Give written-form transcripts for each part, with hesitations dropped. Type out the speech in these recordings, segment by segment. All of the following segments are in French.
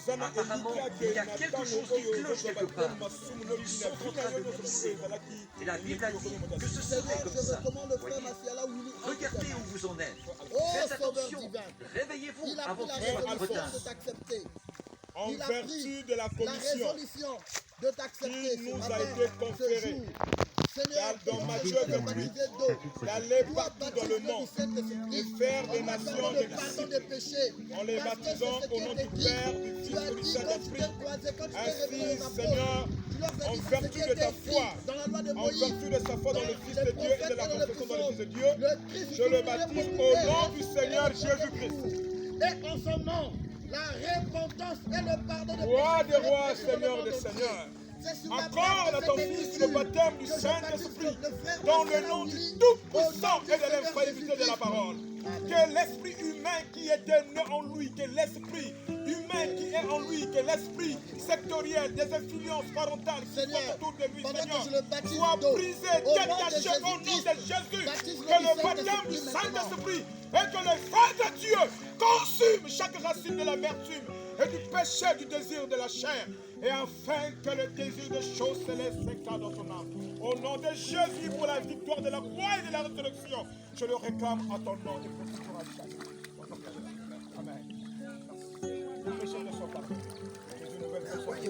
Apparemment, il y a quelque chose qui cloche quelque part. Son vie et la Bible a dit que ce serait comme ça. Regardez où vous en êtes. Faites attention. Réveillez-vous avant qu'il soit trop tard. En vertu de la commission qui nous a été conférée, dans Matthieu 28, d'aller partout dans le monde et faire des nations des disciples, en les baptisant au nom du Père, du Fils et du Saint-Esprit. Ainsi, Seigneur, en vertu de ta foi, en vertu de sa foi dans le Fils de Dieu et de la confession dans le Fils de Dieu, je le baptise au nom du Seigneur Jésus-Christ. Et en son nom, la repentance et le pardon de Roi des rois, Seigneur des seigneurs. Encore à ton Fils le baptême du Saint-Esprit dans le nom du Tout-Puissant et de l'infaillibilité de la parole. Que l'esprit humain qui était né en lui, que l'esprit humain qui est en lui, que l'esprit sectoriel des influences parentales qui sont autour de lui, Seigneur, soit brisé, détaché au nom de Jésus. Que le baptême du Saint-Esprit et que le feu de Dieu consume chaque racine de l'amertume et du péché, du désir de la chair, et afin que le désir des choses célestes s'éclate dans ton âme. Au nom de Jésus, pour la victoire de la croix et de la résurrection, je le réclame à ton nom et pour tout à chaque. Amen. Le péché ne soit pas fait. Une nouvelle personne.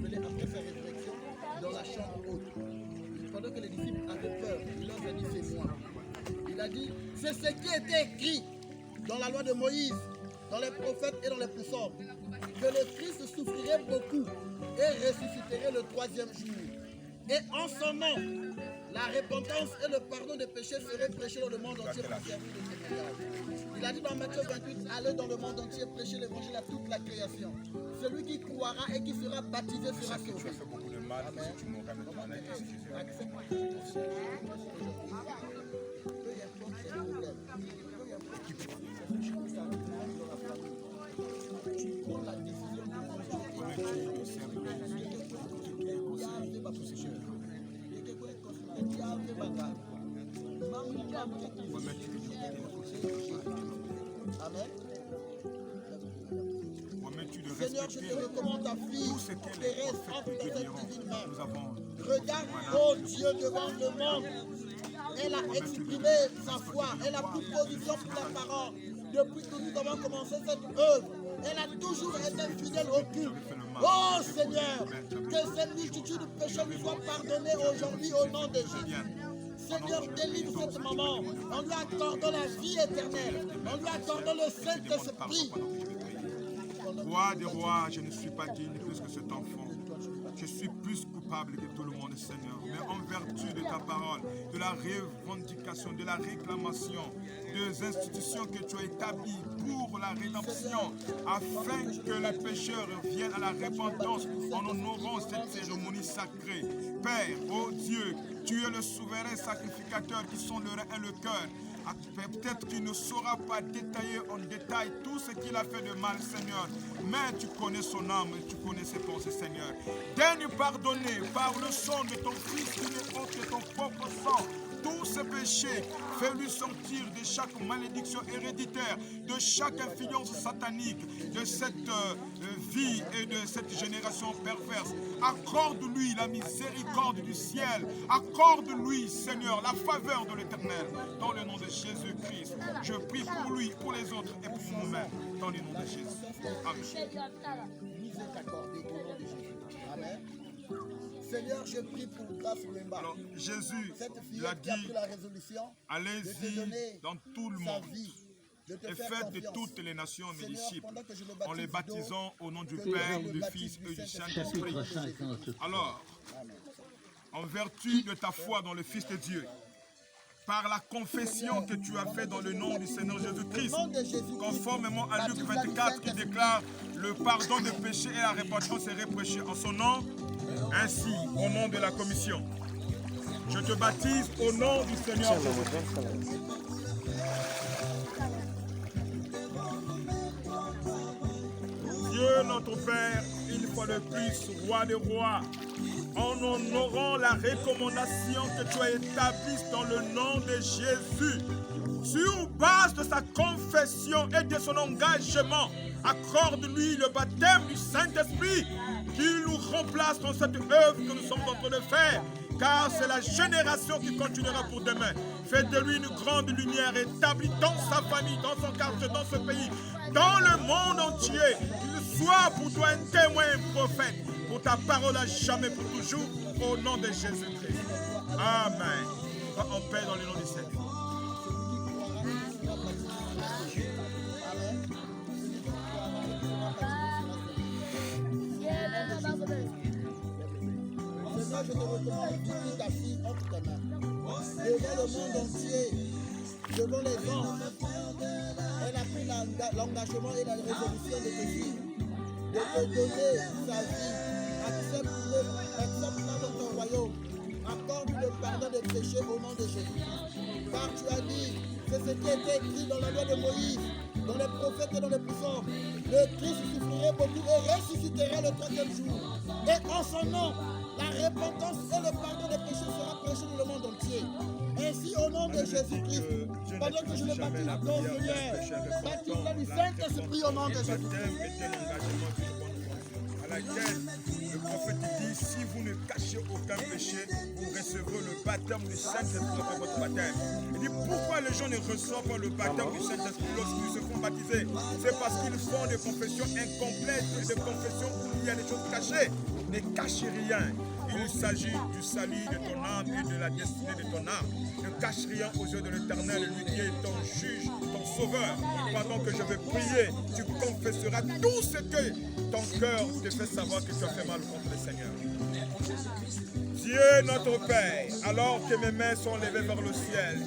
révélé après sa résurrection dans la chambre haute. Pendant que les disciples avaient peur, il leur a dit c'est moi. Il a dit c'est ce qui était écrit dans la loi de Moïse, dans les prophètes et dans les psaumes, que le Christ souffrirait beaucoup et ressusciterait le troisième jour. Et en son nom, la repentance et le pardon des péchés seraient prêchés dans le monde entier pour servir de témoignage. Il a dit dans Matthieu 28, allez dans le monde entier, prêcher l'évangile à toute la création. Celui qui croira et qui sera baptisé sera sauvé. Tu as fait beaucoup de mal, Amen. si tu m'aurais maintenant en Jésus. Accepte peu importe ses problèmes, peu importe ce qui t'arrive dans la famille, tu prends la décision de Amen. Seigneur, je te recommande ta fille, Thérèse, entre dans cette divine main. Regarde, oh Dieu, devant le monde. Elle a exprimé sa foi, elle a pris position pour la parole. Depuis que nous avons commencé cette œuvre, elle a toujours été fidèle au culte. Oh Seigneur, que cette multitude de péchés lui soient pardonnés aujourd'hui au nom de Jésus. Seigneur, délivre cette maman en lui accordant la vie éternelle, en lui accordant le Saint-Esprit. Roi des rois, je ne suis pas digne plus que cet enfant. Je suis plus coupable que tout le monde, Seigneur. Mais en vertu de ta parole, de la revendication, de la réclamation, des institutions que tu as établies pour la rédemption, afin que les pécheurs viennent à la repentance en honorant cette cérémonie sacrée. Père, ô Dieu, tu es le souverain sacrificateur qui sont le rein et le cœur. Peut-être qu'il ne saura pas détailler en détail tout ce qu'il a fait de mal, Seigneur. Mais tu connais son âme, tu connais ses pensées, Seigneur. Daigne pardonner par le sang de ton Fils qui ne compte que ton propre sang. Tous ces péchés, fais-lui sortir de chaque malédiction héréditaire, de chaque influence satanique, de cette vie et de cette génération perverse. Accorde-lui la miséricorde du ciel. Accorde-lui, Seigneur, la faveur de l'Éternel. Dans le nom de Jésus-Christ, je prie pour lui, pour les autres et pour nous-mêmes. Dans le nom de Jésus. Amen. Amen. Seigneur, je prie pour grâce Lemba. Alors, Jésus il a dit, allez-y dans tout le monde et faites de toutes les nations mes disciples, en les baptisant au nom du Père, du Fils et du Saint-Esprit. Alors, en vertu de ta foi dans le Fils de Dieu, par la confession que tu as faite dans le nom du Seigneur Jésus-Christ, conformément à Luc 24 qui déclare le pardon des péchés et la repentance serait prêchée en son nom, ainsi au nom de la commission. Je te baptise au nom du Seigneur Jésus-Christ. Dieu notre Père, une fois de plus, roi des rois, en honorant la recommandation que tu as établie dans le nom de Jésus, sur base de sa confession et de son engagement, accorde-lui le baptême du Saint-Esprit qui nous remplace dans cette œuvre que nous sommes en train de faire, car c'est la génération qui continuera pour demain. Fais de lui une grande lumière établie dans sa famille, dans son quartier, dans ce pays, dans le monde entier. Qu'il soit pour toi un témoin, un prophète, pour ta parole à jamais, pour toujours, au nom de Jésus-Christ. Amen. Va en paix dans le nom du Seigneur. Seigneur, je te recommande toute ta fille entre tes mains. Devant le monde entier, devant les gens, elle a pris l'engagement et la résolution de te dire, de te donner sa vie. Accepte-la dans ton royaume. Accorde le pardon des péchés au nom de Jésus. Car tu as dit, c'est ce qui est écrit dans la loi de Moïse, dans les prophètes et dans les prophètes. Le Christ souffrirait beaucoup et ressuscitera le troisième jour. Et en son nom, la repentance et le pardon des péchés sera prêché dans le monde entier. Ainsi, au nom de Jésus-Christ, pendant que je le baptise, ton Seigneur, baptise-la du Saint-Esprit au nom de Jésus-Christ. À laquelle le prophète dit, si vous ne cachez aucun péché, vous recevrez le baptême du Saint-Esprit dans votre baptême. Il dit, pourquoi les gens ne reçoivent pas le baptême du Saint-Esprit lorsqu'ils se font baptiser? C'est parce qu'ils font des confessions incomplètes, des confessions où il y a des choses cachées. Ne cachez rien. Il s'agit du salut de ton âme et de la destinée de ton âme. Ne cache rien aux yeux de l'Éternel, lui qui est ton juge, ton sauveur. Pendant que je vais prier, tu confesseras tout ce que ton cœur te fait savoir que tu as fait mal contre le Seigneur. Dieu notre Père, alors que mes mains sont levées vers le ciel,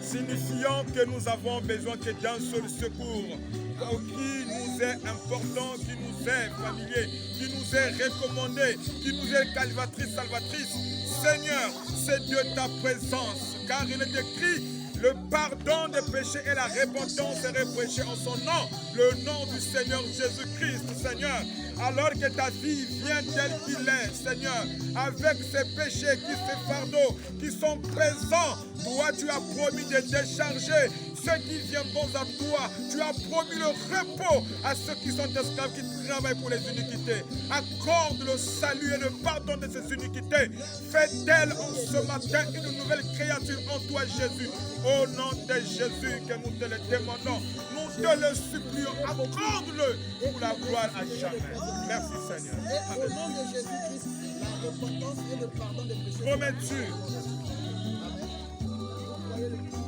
signifiant que nous avons besoin que d'un seul secours, qui nous est important, qui nous est familier, qui nous est recommandé, qui nous est calvatrice, salvatrice. Seigneur, c'est de ta présence, car il est écrit, le pardon des péchés et la repentance seraient prêchés en son nom, le nom du Seigneur Jésus-Christ, Seigneur. Alors que ta vie vient tel qu'il est, Seigneur, avec ces péchés, ces fardeaux qui sont présents, toi tu as promis de décharger ceux qui viendront à toi. Tu as promis le repos à ceux qui sont esclaves, qui travaillent pour les iniquités. Accorde le salut et le pardon de ces iniquités. Fais d'elle en ce matin une nouvelle créature en toi, Jésus. Au nom de Jésus que nous te le demandons, nous te le supplions. Accorde-le pour la gloire à jamais. Merci Seigneur. Et au nom de Jésus-Christ, la repentance et le pardon des péchés. Promets-tu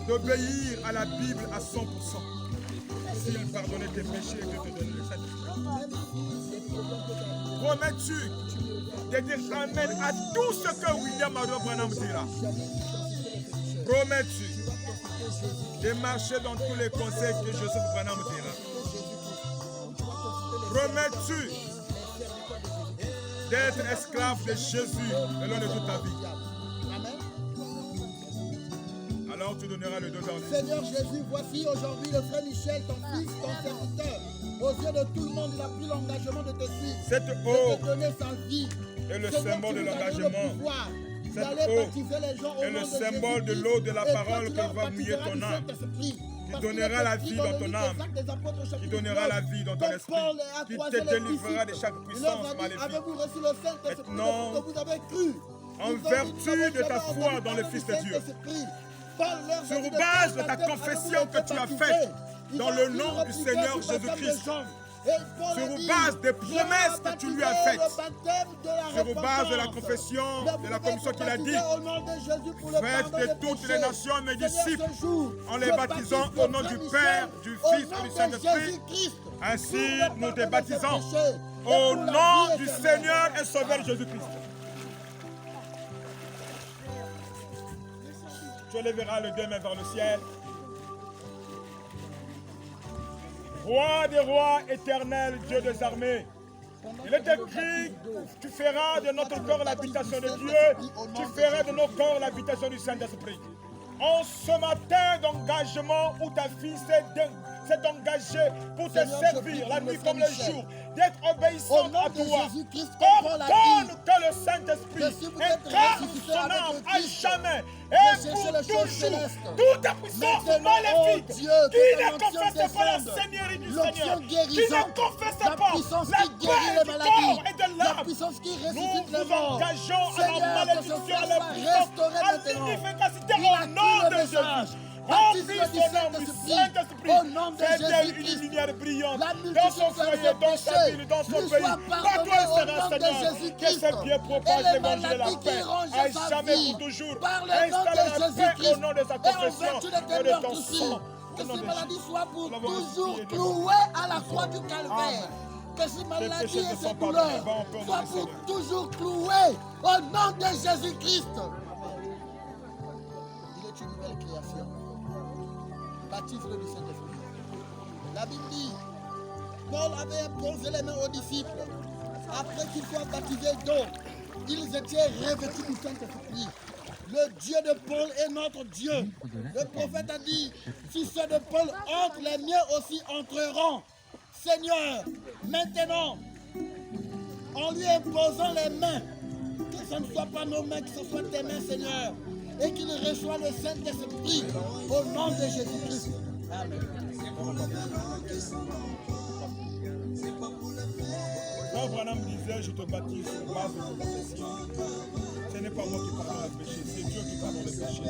d'obéir à la Bible à 100%? S'il pardonnait tes péchés et que te donne le Saint-Esprit. Promets-tu de dire amen à tout ce que William Branham dira? Promets-tu de marcher dans tous les conseils que Joseph Branham dira? Promets-tu d'être esclave de Jésus le long de toute ta vie? Alors tu donneras le dos vers lui. Seigneur Jésus, voici aujourd'hui le frère Michel, ton fils, ton serviteur. Aux yeux de tout le monde, il a pris l'engagement de te suivre. Cette eau de te donner sa vie. est le symbole de l'engagement. Cette eau est le symbole de l'eau de la parole que va mouiller ton âme. Qui donnera la vie dans ton âme, qui donnera la vie dans ton esprit, qui te délivrera de chaque puissance maléfique. Maintenant, en vertu de ta foi dans le Fils de Dieu, sur base de ta confession que tu as faite dans le nom du Seigneur Jésus-Christ, sur base des promesses que tu lui as faites, sur base de la confession, de la commission qu'il a dit, faites de toutes les nations mes disciples, en les baptisant au nom du Père, du Fils et du Saint-Esprit. Ainsi, nous te baptisons au nom du Seigneur et Sauveur Jésus-Christ. Tu lèveras le deux mains vers le ciel. Roi des rois, éternel Dieu des armées, Il est écrit, tu feras de notre corps l'habitation de Dieu, tu feras de nos corps l'habitation du Saint-Esprit. En ce matin d'engagement où ta fille s'est engagée pour te servir la nuit comme le jour, d'être obéissante à toi, ordonne que le Saint-Esprit incarne son âme à jamais et pour toujours. Toute puissance maléfique qui ne confesse pas la Seigneurie du Seigneur, qui ne confesse pas la paix du corps et de l'âme, nous nous engageons à la malédiction, à la puissance, à l'inefficacité au nom de Jésus. Remplis son âme du Saint-Esprit. C'est une lumière brillante dans son foyer, dans sa ville, dans son pays. Partout elle sera, Seigneur. Que ses pieds propagent l'évangile de la paix. À jamais pour toujours. Installe la paix au nom de sa confession et de ton sang. Que ces maladies soient pour toujours clouées à la croix du calvaire. Que ces maladies et ces douleurs soient pour toujours clouées au nom de Jésus-Christ. Il est une nouvelle création. Baptise-le du Saint-Esprit. La Bible dit, Paul avait imposé les mains aux disciples. Après qu'ils soient baptisés d'eau, ils étaient revêtus du Saint-Esprit. Le Dieu de Paul est notre Dieu. Le prophète a dit, si ceux de Paul entrent, les miens aussi entreront. Seigneur, maintenant, en lui imposant les mains, que ce ne soit pas nos mains, que ce soit tes mains, Seigneur, et qu'il reçoit le Saint-Esprit au nom de Jésus-Christ. Amen. Quand Branham disait, je te baptise sur base de ta confession, ce n'est pas moi qui pardonne le péché, c'est Dieu qui pardonne le péché.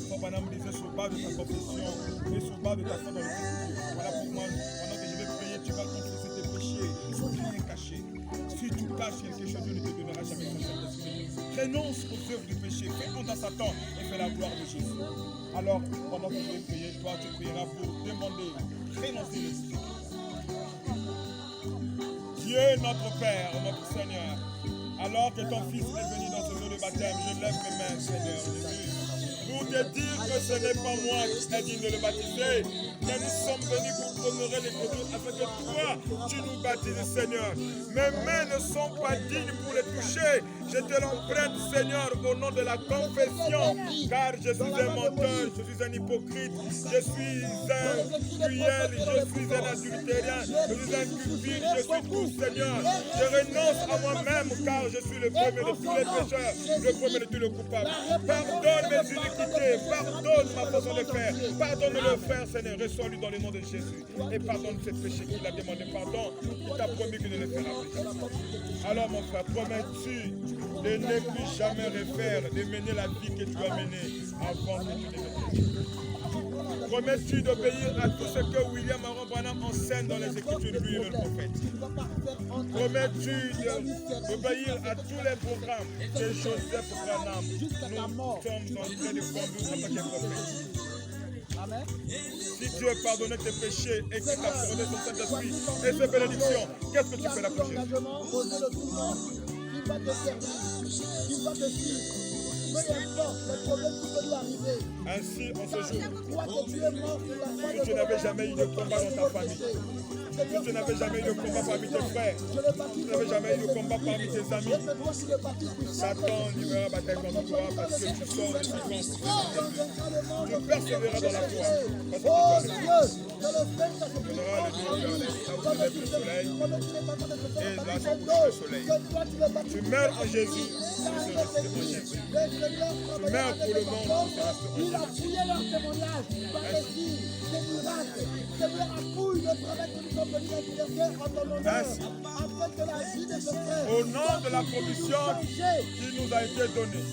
Quand Branham disait sur base de ta confession et sur base de ta foi dans le Christ, voilà pour moi, pendant que je vais prier, tu vas confesser tes péchés, il ne faut rien cacher. Si tu caches quelque chose, Dieu ne te donnera jamais son Saint-Esprit. Renonce aux œuvres du péché, fais honte à Satan et fais la gloire de Jésus. Alors, pendant que je vais prier, toi, tu prieras pour demander, renoncer le péché. Dieu, notre Père, notre Seigneur, alors que ton Fils est venu dans ce jour de baptême, je lève mes mains, Seigneur Jésus, pour te dire que ce n'est pas moi qui est digne de le baptiser, mais nous sommes venus pour honorer l'Écriture afin que toi, tu nous baptises, Seigneur. Mes mains ne sont pas dignes pour les toucher. Je te l'emprunte, Seigneur, au nom de la confession, car je suis un menteur, je suis un hypocrite, je suis un cruel, je suis un adultérien, je suis un cupide, je suis tout, Seigneur. Je renonce à moi-même, car je suis le premier de tous les pécheurs, le premier de tous les coupables. Pardonne mes iniquités, pardonne ma façon de faire, pardonne-le, frère, Seigneur, reçois-lui dans le nom de Jésus, et pardonne ce péché qu'il a demandé pardon, il t'a promis qu'il ne le fera plus. Alors, mon frère, promets-tu de ne plus jamais refaire, de mener la vie que tu as menée avant que tu ne mettes. Promets-tu d'obéir à tout ce que William Aaron Branham enseigne dans les Écritures, lui et le prophète? Promets-tu d'obéir à tous les programmes de Joseph Branham? Nous sommes dans le train de conduire en tant que prophète. Amen. Si Dieu pardonnait tes péchés et qu'il t'a accordé son Saint-Esprit et ses bénédictions, qu'est-ce que tu fais là pour Jésus? Il va te servir, il va te suivre. Peu importe les problèmes qui peuvent lui arriver. Ainsi, en ce jour, Toi que tu es mort sur la croix si tu n'avais jamais eu de combat dans ta famille, si tu n'avais jamais eu de combat parmi tes frères, si tu n'avais jamais eu de combat parmi tes amis, Satan livrera bataille contre toi parce que tu sors de silence. Tu persévéreras dans la foi parce que tu as le Dieu. Tu donneras le Dieu là où tu lèves le soleil et là tu couches le soleil. Tu meurs en Jésus, tu restes en Jésus. Tu meurs pour le monde, tu restes en Il a Jésus. fouillé leur témoignage par les signes, les miracles. Seigneur, fouille le travail que nous sommes venus exercer en ton honneur, afin que la vie de ce frère Au nom de la commission qui nous a été donnée,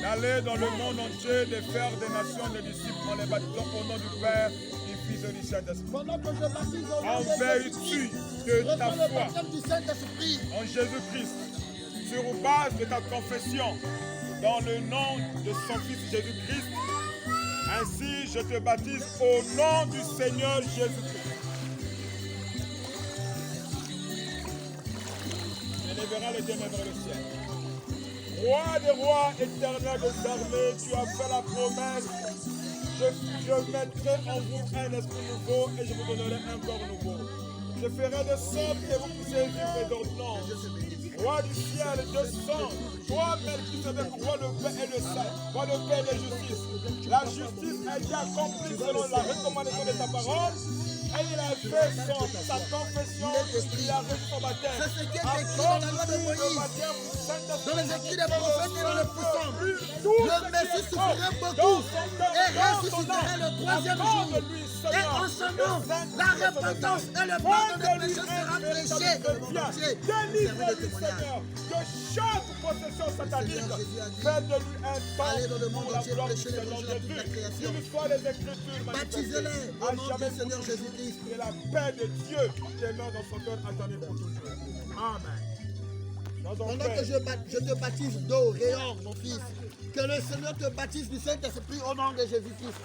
d'aller dans le monde entier, de faire des nations des disciples en les baptisant au nom du Père, du Fils et du Saint-Esprit. pendant que je baptise au nom En de vertu de ta reçois le foi baptême du Saint-Esprit. en Jésus-Christ, sur base de ta confession, dans le nom de son Fils Jésus-Christ, ainsi je te baptise au nom du Seigneur Jésus-Christ. Élèvera les ténèbres et le ciel. Roi des rois, éternel des armées, tu as fait la promesse. Je mettrai en vous un esprit nouveau et je vous donnerai un corps nouveau. Je ferai de sorte que vous puissiez vivre mes ordonnances. Roi du ciel, descends. Toi, Melchisedec, roi de paix et de saint, roi de paix et de justice. La justice a été accomplie selon la recommandation de ta parole. Et il a fait sa confession, il a reçu son baptême. C'est ce qui est écrit dans la loi de Moïse, dans les écrits des prophètes et dans le psaume. Le Messie souffrirait beaucoup et ressusciterait le troisième jour. Et en son nom, la repentance et le pardon des péchés sera prêché dans le monde entier. Délivre-le, Seigneur, de chaque possession satanique. Fais de lui un Allez dans temps le monde pour la entier, gloire du prêchez Seigneur l'évangile à toute la Jésus. création. Qu'il soit les Écritures Baptisez-les manifestées. au À nom jamais du Seigneur pour toujours. Jésus-Christ. Et la paix de Dieu demeure dans son cœur attendez pour toujours. Amen. Pendant que je te baptise d'eau, Réor, mon fils, que le Seigneur te baptise du Saint-Esprit au nom de Jésus-Christ.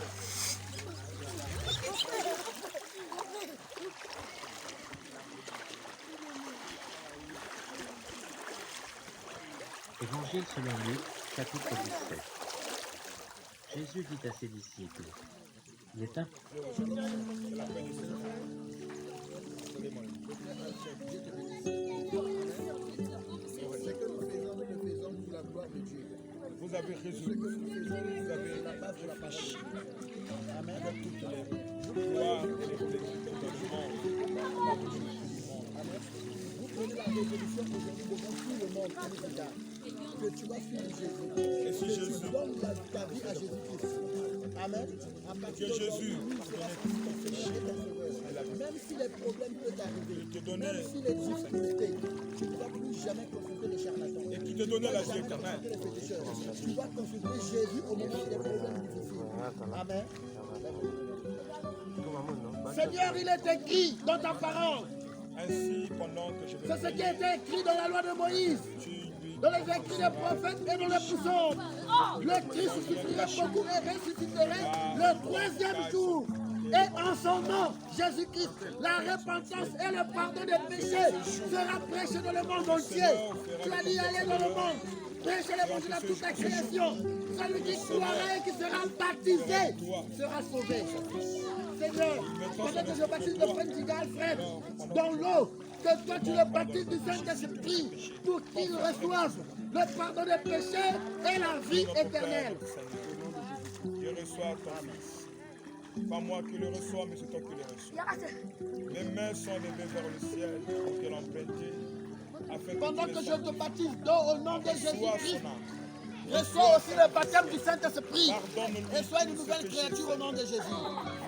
Évangile selon Luc, chapitre 17. Jésus dit à ses disciples, il est Vous avez résolu. Vous avez la base de la parole. Amen. Avec toutes les gloires et les bénédictions du monde. Vous prenez la résolution aujourd'hui devant tout le monde qui nous regarde, que tu vas suivre Jésus. Et si que Jésus tu donnes ta vie à Jésus-Christ. Amen. À partir Que Jésus même si les problèmes peuvent arriver, te donnait même si les difficultés, tu ne dois plus jamais consulter les charlatans. et qui te donnait la vie éternelle. Tu dois consulter Jésus au moment des problèmes difficiles. Amen. Seigneur, il est écrit dans ta parole. Ainsi, pendant que je C'est ce qui a été écrit dans la loi de Moïse, dans les écrits des prophètes et dans les psaumes. Le Christ souffrirait beaucoup et ressusciterait le troisième jour. Et en son nom, Jésus-Christ, la repentance et le pardon des péchés sera prêché dans le monde entier. Tu as dit aller dans le monde, prêcher l'évangile à toute la création. Celui qui croira et qui sera baptisé sera sauvé. Seigneur, pendant que je baptise le frère Tigal, frère, dans l'eau, que toi tu le baptises du Saint-Esprit pour qu'il reçoive le pardon des péchés et la vie éternelle. Je reçois ton fils. Pas moi qui le reçois, mais c'est toi qui le reçois. Mes mains sont levées vers le ciel pour que l'emprunter. Pendant que je te baptise d'eau au nom de Jésus-Christ, reçois aussi le baptême du Saint-Esprit et sois une nouvelle créature au nom de Jésus.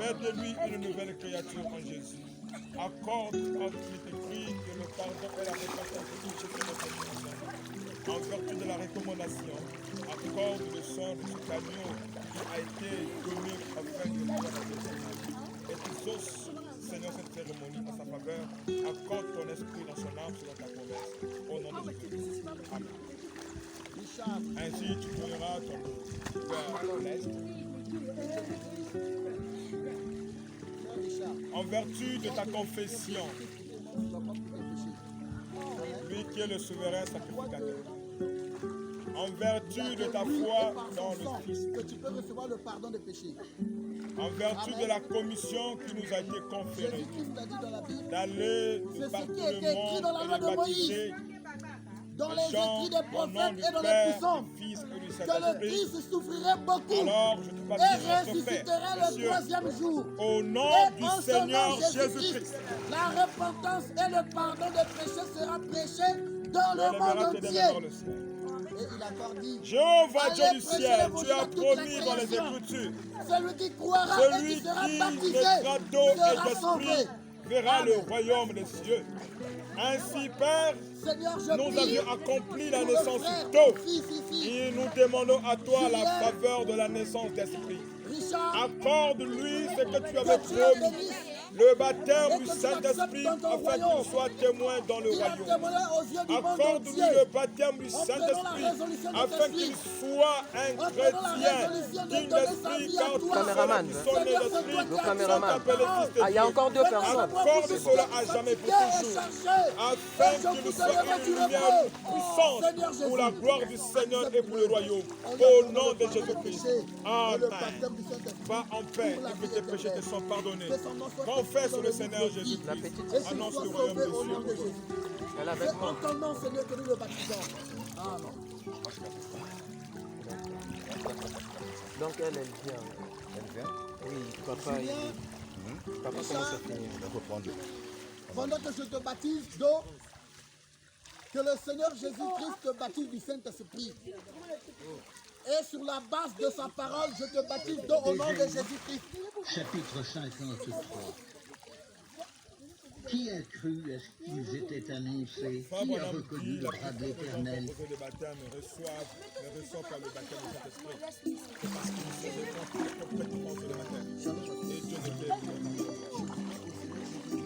Fais de lui une nouvelle créature en Jésus. Accorde, quand il est écrit, que le pardon et la repentance de tout ce qui est fait. En vertu de la recommandation, accorde le sang de ce agneau qui a été donné afin de pouvoir la vie. Et tu exauces, Seigneur, cette cérémonie en sa faveur. Accorde ton esprit dans son âme selon ta promesse. Au nom de Jésus. Amen. Ainsi, tu tourneras ton dos vers l'est. En vertu de ta confession, lui qui est le souverain sacrificateur, en vertu de ta foi dans le Christ, que tu peux recevoir le pardon des péchés. en vertu de la commission qui nous a été conférée, Jésus-Christ a dit dans la Bible, d'aller c'est par ce tout qui a été le écrit dans la monde loi et de de baptiser dans les les gens écrits des au nom prophètes du et dans les Père, psaumes, du Fils et du que le Saint-Esprit. Christ souffrirait beaucoup Alors je te et baptise en ce ressusciterait Père, le Monsieur, troisième jour. au nom Et du en son Seigneur nom, Jésus-Christ. La repentance et le pardon des péchés sera prêché dans le Élèvera monde tes entier. demeures dans le ciel. Et il a encore dit, Jéhovah Dieu allez du prêcher ciel, l'évangile tu as à toute la promis dans les création. Écritures, Celui qui croira et celui qui sera qui baptisé naîtra d'eau et sera sauvé. d'esprit verra le royaume des cieux. Ainsi, Père, Seigneur, je nous prie avions accompli la pour le naissance frère, d'eau. fils ici, Et nous demandons à toi la Julien, faveur de la naissance d'esprit. Richard, Accorde-lui ce que tu avais que tu le promis, bénisses, le baptême et du que tu Saint-Esprit, l'acceptes dans ton afin royaume. qu'il soit témoin dans le il a royaume. témoigné aux yeux du monde Accorde-lui entier. le baptême du En prenant la Saint-Esprit, résolution de afin te qu'il suivre. soit un En prenant la chrétien résolution de digne donner sa d'esprit, vie à car toi. tous Caméraman, ceux qui sont nés Seigneur, c'est d'esprit toi qui le as dit caméraman. ta appelés parole. fils de Ah, il y a Dieu. encore deux Seigneur, personnes. c'est moi Accorde qui cela suis à jamais pour fatigué et toujours, chargé. afin Et je qu'il vous soit donnerai du une lumière repos. puissante Seigneur pour la Jésus. gloire du Seigneur et pour le royaume. On Au a nom le de pardon des Jésus-Christ. péchés et le Amen. baptême du Saint-Esprit Va en paix pour la et que vie tes péchés te éternelle. sont pardonnés. Que son nom soit Va en Confesse le Seigneur Jésus-Christ. Et qu'il Annonce soit le royaume sauvé au des nom de cieux. Jésus. C'est en ton nom, Seigneur, que nous le baptisons. Amen. Donc elle vient. Elle vient. Oui, papa, papa comment ça finit? On va reprendre. Pendant que je te baptise d'eau, que le Seigneur Jésus-Christ te baptise du Saint-Esprit. Et sur la base de sa parole, je te baptise d'eau au nom de Jésus-Christ. Chapitre 53. Qui a cru à ce qu'ils étaient annoncés? Qui a reconnu le bras de l'Éternel? de baptême ne reçoivent pas le baptême du Saint-Esprit. C'est parce qu'ils se reconnaissent complètement sur le baptême. Et Dieu ne les plus.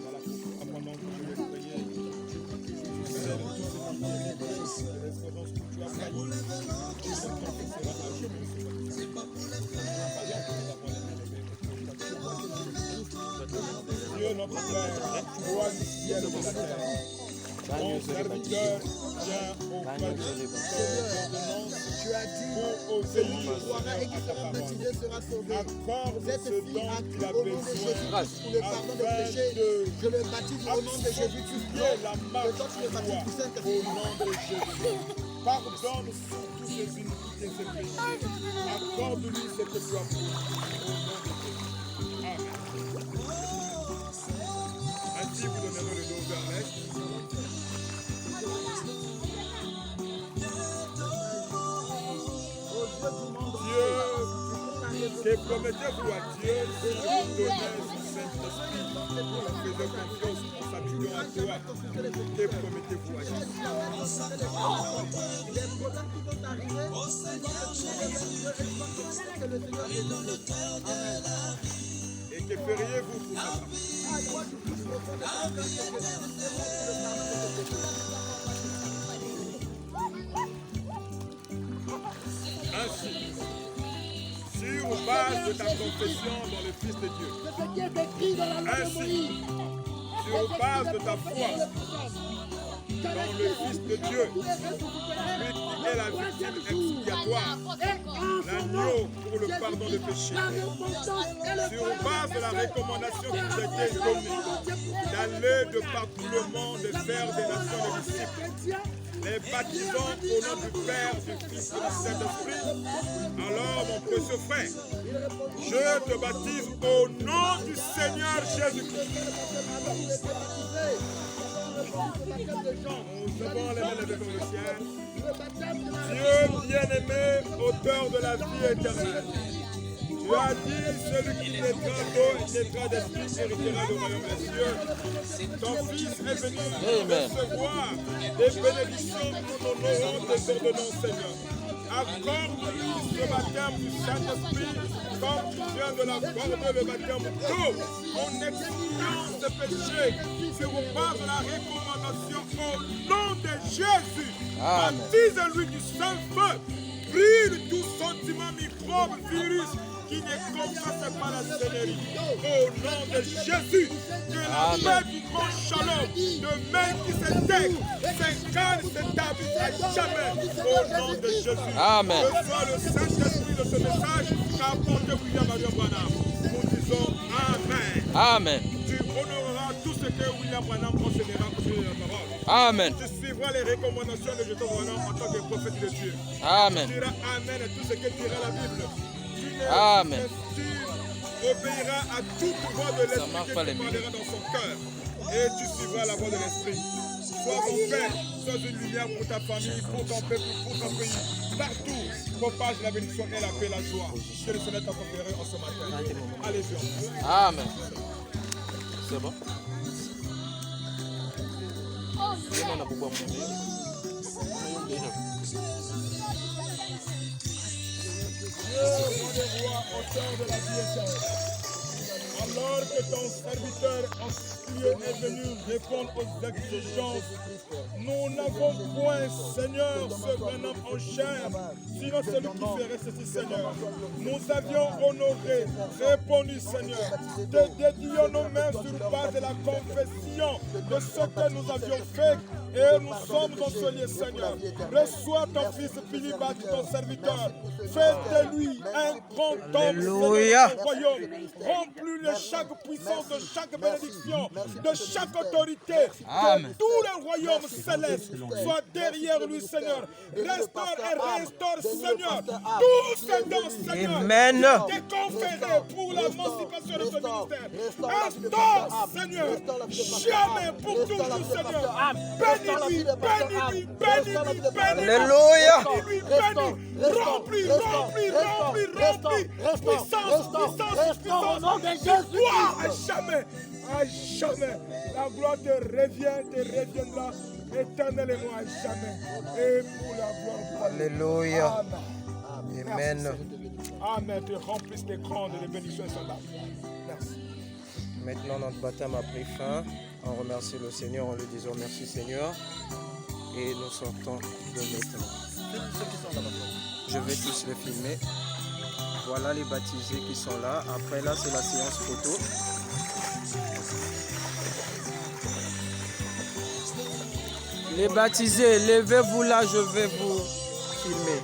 Voilà pourquoi, pendant que je vais prier, je vais tout ce qui est l'espérance que tu as failli. Tu te confesseras à genoux. Dieu notre Père, roi du ciel et de la terre, mon serviteur vient auprès de l'ordonnance Tu as dit, pour obéir croira et qui à ta sera parole. baptisé sera sauvé. Accorde Cette ce fille dont a il cru a au nom de besoin Jésus-Christ pour le pardon des afin péchés. de Je le baptise au nom de Jésus-Christ. accepter la Et marche toi, tu le de baptises foi du au Saint-Esprit. nom de Jésus. Pardonne surtout ses iniquités et ses péchés. Accorde-lui ce que tu as fait au nom de Jésus. Amen. Ainsi, vous donnerez le dos vers l'est. Dieu, que promettez-vous à Dieu si je vous donnais ce Saint-Esprit, vous faisez confiance en s'appuyant à toi. Que promettez-vous à Dieu? Les problèmes qui vont t'arriver, tu vas te trouver que le Seigneur est dans le cœur. Amen. Et que feriez-vous pour ça? Toi, tu touches au fond de ton cœur que Jésus est le pardon de tes péchés. Ainsi, sur base de ta confession dans le Fils de Dieu, C'est ce qui est écrit dans la loi de ainsi, Moïse. sur base de ta foi dans le Fils de Dieu, lui qui est la victime expiatoire, l'agneau pour le pardon des péchés, sur base de la recommandation qui nous a été donnée, d'aller de par tout le monde et faire des nations des disciples, les baptisons au nom du Père, du Fils et du Saint-Esprit. Alors, mon précieux frère, je te baptise au nom du Seigneur Jésus-Christ. Nous avons les mains levées vers le ciel. Dieu bien-aimé, auteur de la vie éternelle. Tu as dit, celui qui naîtra d'eau et naîtra d'esprit héritera le royaume des cieux. Ton Fils est venu recevoir des bénédictions que nous honorons des ordonnances, Seigneur. Accorde-lui ce baptême du Saint-Esprit comme tu viens de l'accorder le baptême d'eau. En expiant ses péchés sur base de la recommandation au nom de Jésus. Baptise-lui du Saint-Feu. Brille tout sentiment microbe, virus qui ne combatte pas la Seigneurie. Au nom de Jésus, que la paix du grand shalom, de main qui s'intègre, s'incarne, s'établit à jamais. Au nom de Jésus. Amen. Que soit le Saint-Esprit de ce message qu'a apporté William Marion Branham. Nous disons Amen. Amen. Tu honoreras tout ce que William Branham enseignera au sujet de la parole. Amen. Tu suivras les recommandations de Jeton Branham en tant que prophète de Dieu. Amen. Tu diras Amen à tout ce que dira la Bible. Amen. Tu obéiras à toute voix de l'Esprit que tu parleras dans son cœur. Et tu suivras la voix de l'Esprit. Sois ton père, sois une lumière pour ta famille, pour ton peuple, pour ton pays. Partout, propage la bénédiction et la paix, la joie. Que le Seigneur t'a conféré en ce matin. Allez-y. Amen. C'est bon? Dieu, roi des rois, auteur de la vie éternelle. Alors que ton serviteur inspiré est venu répondre aux exigences, nous n'avons point, Seigneur, ce bonhomme en chair, sinon celui qui ferait ceci, Seigneur. Nous avions honoré, répondu, Seigneur, te dédions nos mains sur base de la confession de ce que nous avions fait Et nous sommes dans ce lieu, Seigneur. Reçois ton fils Philippe, ton serviteur. Fais de lui un grand homme Alléluia. de ton royaume. Remplis-le chaque puissance, de chaque bénédiction, de chaque autorité. Que tout le royaume céleste soit derrière lui, Seigneur. Restaure et restaure, Seigneur, tous ces dons, Seigneur, Amen. qui t'est conféré pour l'émancipation de ce ministère. Restaure, Seigneur, jamais pour toujours, Seigneur. Bénis-lui, bénis-lui, bénis-lui, bénis-lui. Alléluia. Bénis-lui, bénis-lui. Remplis, remplis, remplis, remplis. Puissance, puissance, puissance. De gloire à jamais, à jamais. La gloire te reviendra éternellement à jamais. Et pour la gloire de Dieu. Alléluia. Amen. Amen. Amen. Te remplisse les grandes et les bénédictions sont là. Merci. Maintenant, notre baptême a pris fin. On remercie le Seigneur en lui disant merci Seigneur. Et nous sortons de maintenant. Je vais tous les filmer. Voilà les baptisés qui sont là. Après là, c'est la séance photo. Les baptisés, levez-vous là, je vais vous filmer.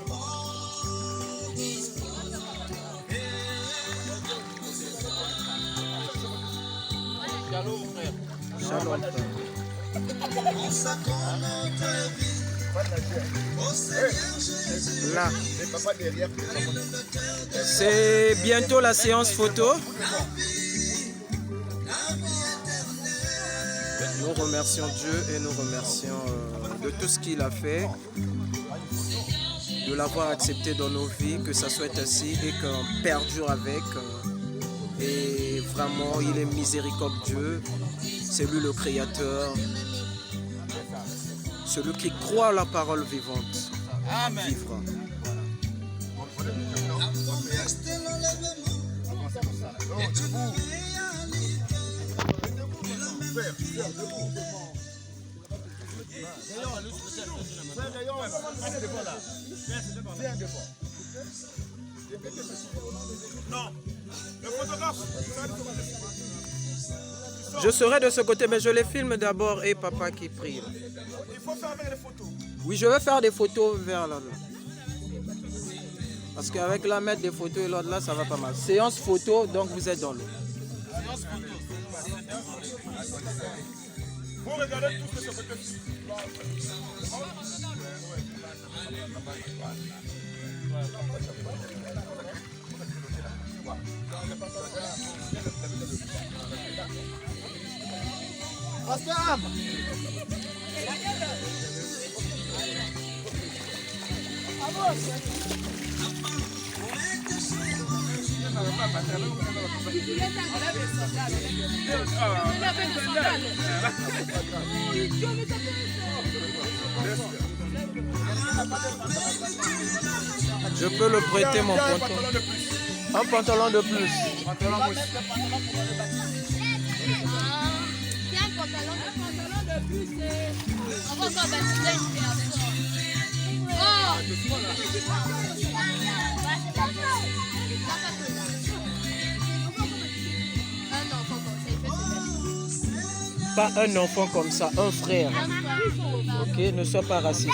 Shalom, frère. Là. C'est bientôt la séance photo. Nous remercions Dieu et nous remercions de tout ce qu'il a fait, de l'avoir accepté dans nos vies, que ça soit ainsi et qu'on perdure avec. Et vraiment, il est miséricordieux. C'est lui le Créateur. Celui qui croit à la parole vivante vivra. Non, le photographe. Je serai de ce côté, mais je les filme d'abord et papa qui prie. Il faut faire avec les photos. Oui, je vais faire des photos vers là. Parce qu'avec la mettre des photos et l'autre là, ça va pas mal. Séance photo, donc vous êtes dans l'eau. Vous regardez tout ce que c'est. Je peux le prêter mon pantalon. Un pantalon de plus. Pantalon de plus, on va encore baptiser une personne. Pas un enfant comme ça, un frère. Ok, ne sois pas raciste.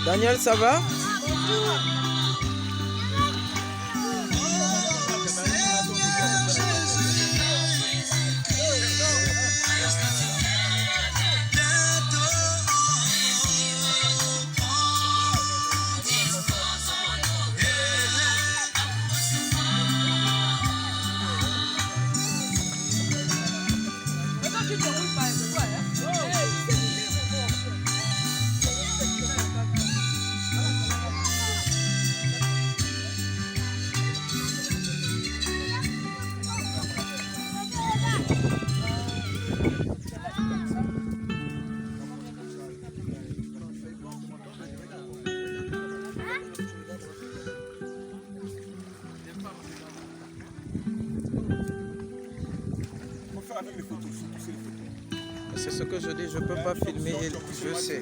Daniel, ça va? C'est ce que je dis, je ne peux pas filmer, je sais.